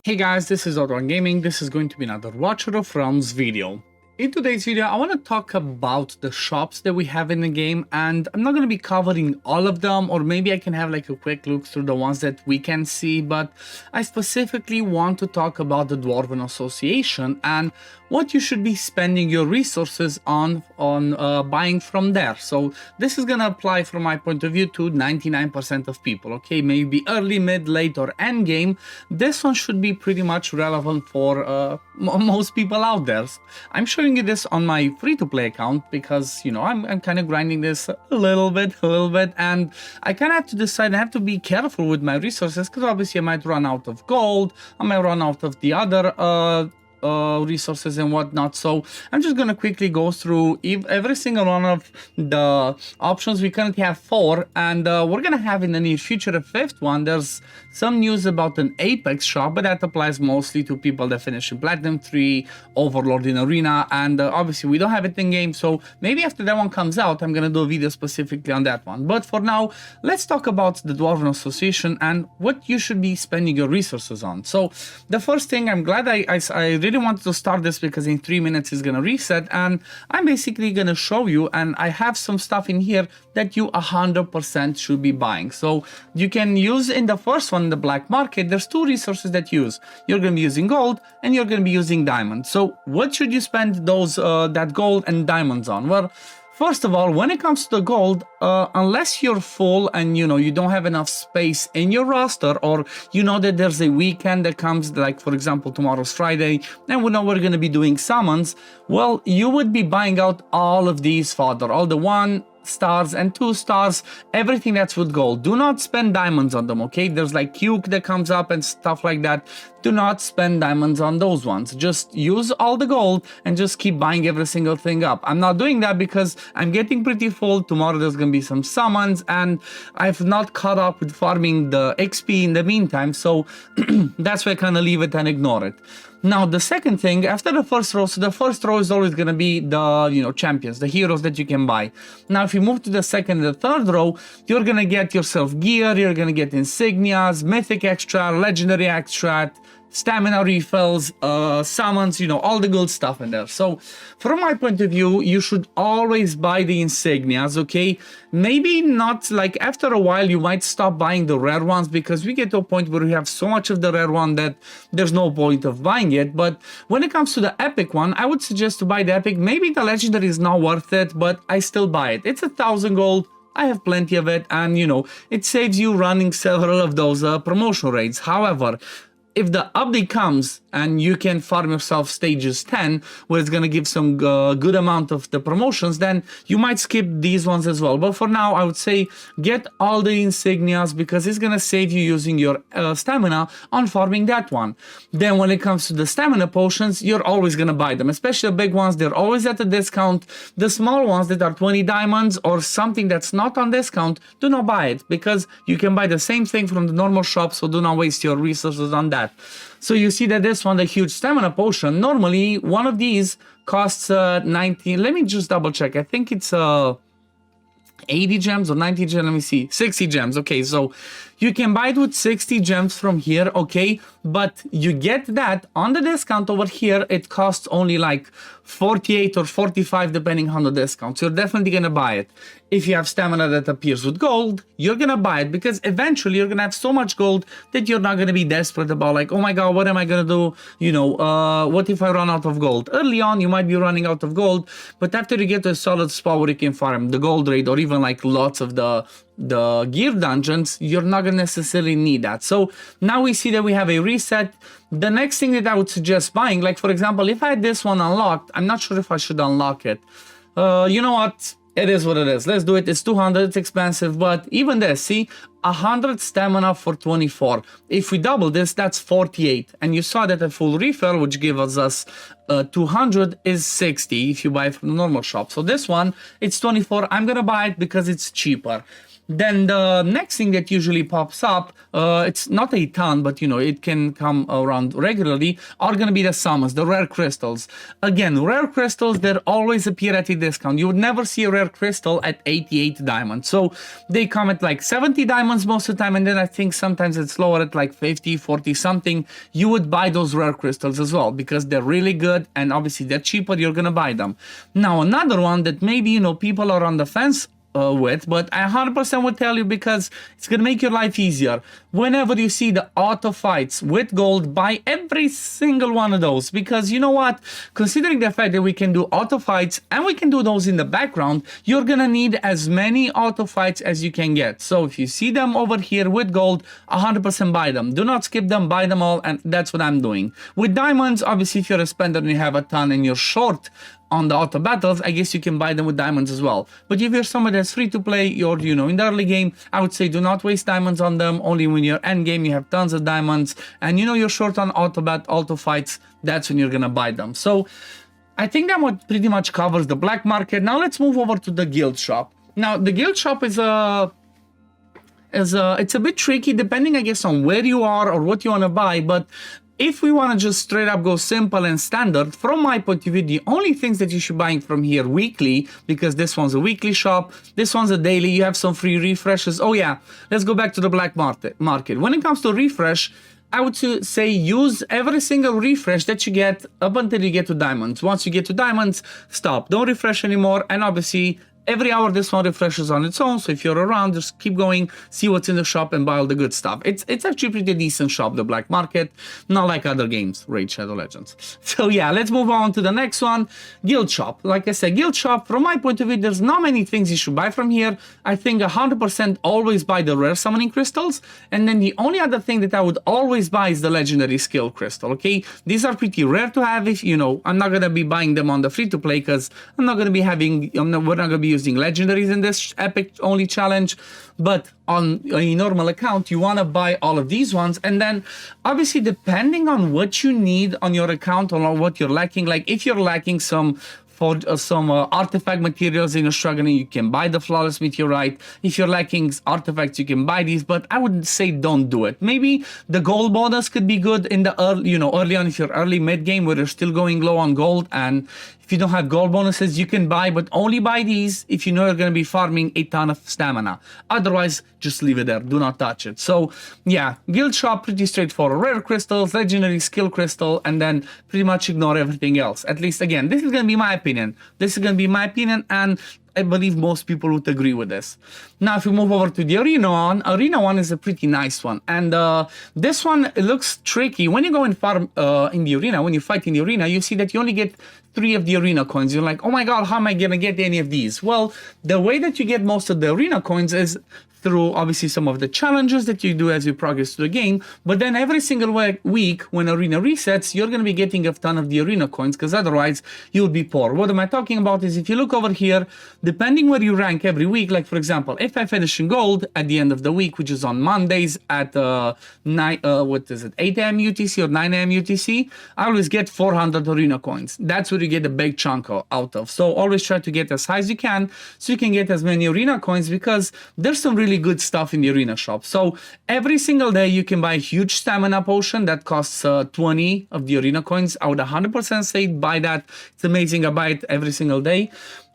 Hey guys, this is OddOneGaming. This is going to be another Watcher of Realms video. In today's video, I want to talk about the shops that we have in the game, and I'm not going to be covering all of them, or maybe I can have like a quick look through the ones that we can see, but I specifically want to talk about the Dwarven Association and what you should be spending your resources on buying from there. So this is going to apply from my point of view to 99% of people, okay? Maybe early, mid, late, or end game. This one should be pretty much relevant for most people out there. I'm showing you this on my free-to-play account because, you know, I'm kind of grinding this a little bit, and I kind of have to decide, I have to be careful with my resources because obviously I might run out of gold, I might run out of the other resources and whatnot. So I'm just gonna quickly go through every single one of the options. We currently have 4, and we're gonna have in the near future a 5th one. There's some news about an Apex shop, but that applies mostly to people that finish in Platinum 3, Overlord in Arena, and obviously we don't have it in game, so maybe after that one comes out I'm gonna do a video specifically on that one. But for now, let's talk about the Dwarven Association and what you should be spending your resources on. So the first thing, I'm glad I really wanted to start this because in 3 minutes it's gonna reset, and I'm basically gonna show you, and I have some stuff in here that you 100% should be buying. So you can use in the first one, the black market, there's 2 resources that you use. You're gonna be using gold and you're gonna be using diamonds. So what should you spend those that gold and diamonds on? Well, first of all, when it comes to the gold, unless you're full and you know you don't have enough space in your roster, or you know that there's a weekend that comes, like for example tomorrow's Friday and we know we're going to be doing summons, well, you would be buying out all of these fodder, all the 1 stars and 2 stars, everything that's with gold. Do not spend diamonds on them, okay? There's like Cuke that comes up and stuff like that. Do not spend diamonds on those ones. Just use all the gold and just keep buying every single thing up. I'm not doing that because I'm getting pretty full. Tomorrow there's gonna be some summons and I've not caught up with farming the XP in the meantime, so that's why I kind of leave it and ignore it. Now the second thing, after the first row, so the first row is always gonna be the, you know, champions, the heroes that you can buy. Now if you move to the second and the third row, you're gonna get yourself gear, you're gonna get insignias, mythic extra, legendary extract, stamina refills, summons, you know, all the good stuff in there. So from my point of view, you should always buy the insignias, okay? Maybe not, like after a while you might stop buying the rare ones because we get to a point where we have so much of the rare one that there's no point of buying it. But when it comes to the epic one, I would suggest to buy the epic. Maybe the legendary is not worth it, but I still buy it. It's 1,000 gold. I have plenty of it, and you know, it saves you running several of those promotion raids. However, if the update comes and you can farm yourself stages 10, where it's gonna give some good amount of the promotions, then you might skip these ones as well. But for now, I would say get all the insignias because it's gonna save you using your stamina on farming that one. Then when it comes to the stamina potions, you're always gonna buy them, especially the big ones. They're always at a discount. The small ones that are 20 diamonds or something that's not on discount, do not buy it because you can buy the same thing from the normal shop, so do not waste your resources on that. So you see that this one, the huge stamina potion, normally one of these costs 19, let me just double check, I think it's 80 gems or 90 gems, let me see, 60 gems. Okay, so you can buy it with 60 gems from here, okay, but you get that on the discount over here. It costs only like 48 or 45 depending on the discount, so you're definitely gonna buy it. If you have stamina that appears with gold, you're gonna buy it because eventually you're gonna have so much gold that you're not gonna be desperate about like, oh my god, what am I gonna do, you know, what if I run out of gold? Early on you might be running out of gold, but after you get to a solid spot where you can farm the gold raid or even like lots of the gear dungeons, you're not gonna necessarily need that. So now we see that we have a reset. The next thing that I would suggest buying, like for example, if I had this one unlocked, I'm not sure if I should unlock it. You know what? It is what it is. Let's do it. It's 200, it's expensive, but even this, see, 100 stamina for 24. If we double this, that's 48. And you saw that a full refill, which gives us 200, is 60 if you buy it from the normal shop. So this one, it's 24. I'm gonna buy it because it's cheaper. Then the next thing that usually pops up, it's not a ton, but it can come around regularly, are going to be the summons, the rare crystals. Again, rare crystals, they always appear at a discount. You would never see a rare crystal at 88 diamonds. So they come at like 70 diamonds most of the time, and then I think sometimes it's lower at like 50, 40 something. You would buy those rare crystals as well because they're really good, and obviously they're cheaper, you're going to buy them. Now, another one that maybe, people are on the fence with, but I 100% would tell you because it's gonna make your life easier. Whenever you see the auto fights with gold, buy every single one of those, because you know what, considering the fact that we can do auto fights and we can do those in the background, you're gonna need as many auto fights as you can get. So if you see them over here with gold, 100% buy them. Do not skip them, buy them all, and that's what I'm doing. With diamonds, obviously if you're a spender and you have a ton and you're short on the auto battles, I guess you can buy them with diamonds as well. But if you're somebody that's free to play, or in the early game, I would say do not waste diamonds on them. Only when you're end game, you have tons of diamonds, and you're short on auto fights, that's when you're gonna buy them. So I think that what pretty much covers the black market. Now let's move over to the guild shop. Now the guild shop is it's a bit tricky depending, I guess, on where you are or what you want to buy, but if we want to just straight up go simple and standard, from my point of view, the only things that you should buy from here weekly, because this one's a weekly shop, this one's a daily, you have some free refreshes. Oh yeah, let's go back to the black market. When it comes to refresh, I would say use every single refresh that you get up until you get to diamonds. Once you get to diamonds, stop. Don't refresh anymore, and obviously every hour this one refreshes on its own, so if you're around, just keep going, see what's in the shop and buy all the good stuff. It's actually pretty decent shop, the black market, not like other games, Raid Shadow Legends. So yeah, let's move on to the next one, guild shop. Like I said, guild shop, from my point of view, there's not many things you should buy from here. I think 100% always buy the rare summoning crystals, and then the only other thing that I would always buy is the legendary skill crystal, okay? These are pretty rare to have. If I'm not gonna be buying them on the free to play because I'm not gonna be having, we're not gonna be using legendaries in this epic only challenge, but on a normal account you want to buy all of these ones. And then obviously depending on what you need on your account or what you're lacking, like if you're lacking some artifact materials and you're struggling, you can buy the flawless meteorite. If you're lacking artifacts, you can buy these, but I would say don't do it. Maybe the gold bonus could be good in the early on, if you're early mid game where you're still going low on gold, and if you don't have gold bonuses, you can buy, but only buy these if you know you're going to be farming a ton of stamina. Otherwise, just leave it there. Do not touch it. So yeah, guild shop, pretty straightforward. Rare crystals, legendary skill crystal, and then pretty much ignore everything else. At least, again, this is going to be my opinion. This is going to be my opinion, and I believe most people would agree with this. Now, if we move over to the arena one is a pretty nice one. And this one, it looks tricky. When you go and farm in the arena, when you fight in the arena, you see that you only get 3 of the arena coins. You're like, oh my god, how am I going to get any of these? Well, the way that you get most of the arena coins is through obviously some of the challenges that you do as you progress through the game, but then every single week when arena resets, you're going to be getting a ton of the arena coins, because otherwise you'll be poor. What am I talking about is, if you look over here, depending where you rank every week, like for example, if I finish in gold at the end of the week, which is on Mondays at 8 a.m. UTC or 9 a.m. UTC, I always get 400 arena coins. That's where you get a big chunk out of. So always try to get as high as you can, so you can get as many arena coins, because there's some really good stuff in the arena shop. So every single day you can buy a huge stamina potion that costs 20 of the arena coins. I would 100% say buy that. It's amazing. I buy it every single day.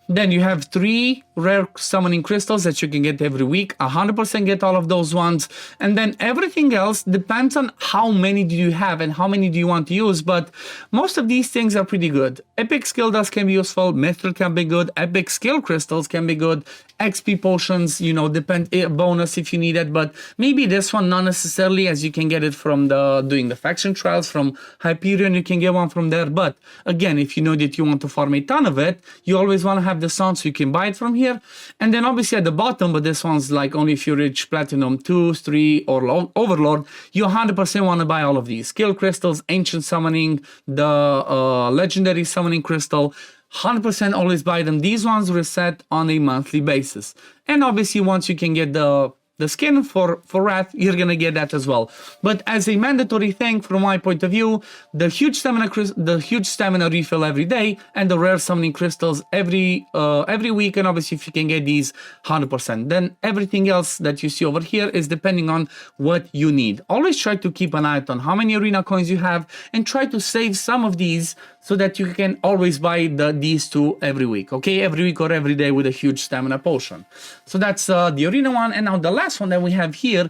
Then you have 3 rare summoning crystals that you can get every week. 100% get all of those ones. And then everything else depends on how many do you have and how many do you want to use. But most of these things are pretty good. Epic skill dust can be useful. Mithril can be good. Epic skill crystals can be good. XP potions, depend bonus if you need it. But maybe this one not necessarily, as you can get it from doing the faction trials from Hyperion. You can get one from there. But again, if you know that you want to farm a ton of it, you always want to have the sound, so you can buy it from here. And then obviously at the bottom, but this one's like only if you reach platinum 2, 3 or overlord, you 100% want to buy all of these skill crystals, ancient summoning, the legendary summoning crystal. 100% always buy them. These ones reset on a monthly basis. And obviously once you can get the the skin for Wrath, you're gonna get that as well. But as a mandatory thing, from my point of view, the huge stamina refill every day, and the rare summoning crystals every week. And obviously, if you can get these 100%, then everything else that you see over here is depending on what you need. Always try to keep an eye on how many arena coins you have, and try to save some of these so that you can always buy these two every week, okay? Every week or every day with a huge stamina potion. So that's the arena one. And now the last one that we have here,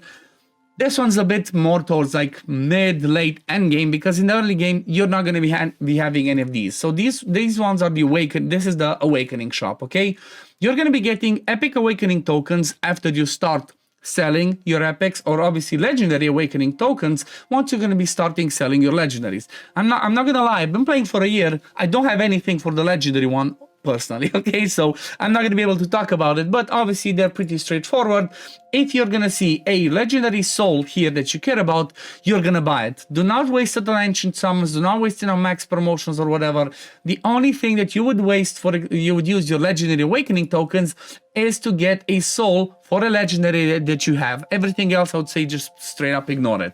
this one's a bit more towards like mid, late, end game, because in the early game, you're not going to be having any of these. So these ones are the awaken. This is the awakening shop, okay? You're going to be getting epic awakening tokens after you start selling your epics, or obviously legendary awakening tokens once you're going to be starting selling your legendaries. I'm not gonna lie, I've been playing for a year. I don't have anything for the legendary one personally, okay? So I'm not gonna be able to talk about it, but obviously they're pretty straightforward. If you're gonna see a legendary soul here that you care about, you're gonna buy it. Do not waste it on ancient summons, do not waste it on max promotions or whatever. The only thing that you would waste you would use your legendary awakening tokens is to get a soul for a legendary that you have. Everything else, I would say, just straight up ignore it.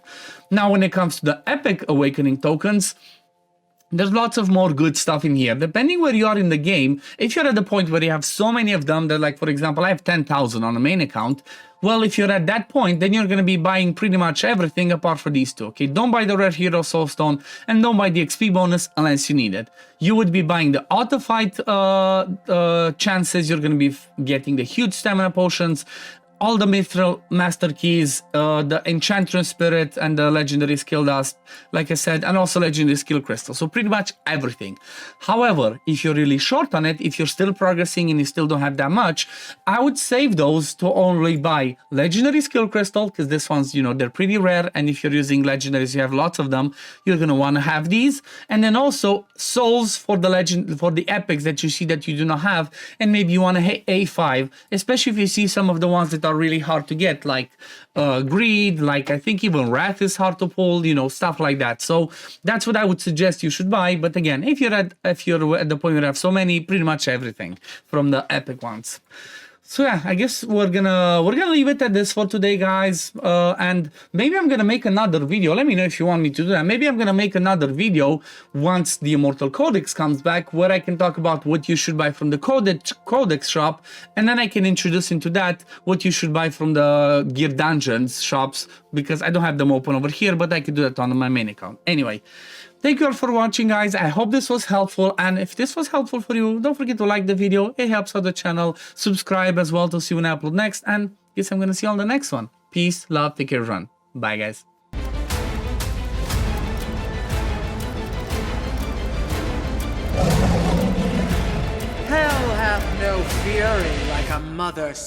Now, when it comes to the epic awakening tokens, there's lots of more good stuff in here. Depending where you are in the game, if you're at the point where you have so many of them that, like, for example, I have 10,000 on a main account, well, if you're at that point, then you're going to be buying pretty much everything apart from these two, okay? Don't buy the Rare Hero Soulstone, and don't buy the XP bonus unless you need it. You would be buying the auto fight chances, you're going to be getting the huge stamina potions, all the Mithril Master Keys, the Enchantress Spirit, and the Legendary Skill Dust, like I said, and also Legendary Skill Crystal. So pretty much everything. However, if you're really short on it, if you're still progressing and you still don't have that much, I would save those to only buy Legendary Skill Crystal, because this one's, you know, they're pretty rare, and if you're using Legendaries, you have lots of them, you're going to want to have these. And then also souls for the epics that you see that you do not have, and maybe you want to hit A5, especially if you see some of the ones that are really hard to get, like Greed, like I think even Wrath is hard to pull, you know, stuff like that. So that's what I would suggest you should buy. But again, if you're at the point where you have so many, pretty much everything from the epic ones. So yeah, I guess we're gonna leave it at this for today, guys. And maybe I'm gonna make another video. Let me know if you want me to do that. Maybe I'm gonna make another video once the Immortal Codex comes back, where I can talk about what you should buy from the Codex shop, and then I can introduce into that what you should buy from the Gear Dungeons shops, because I don't have them open over here, but I can do that on my main account. Anyway, thank you all for watching, guys. I hope this was helpful, and if this was helpful for you, don't forget to like the video. It helps out the channel. Subscribe as well to see when I upload next, and guess I'm gonna see you on the next one. Peace, love, take care, everyone. Bye, guys. Hell hath no fury like a mother's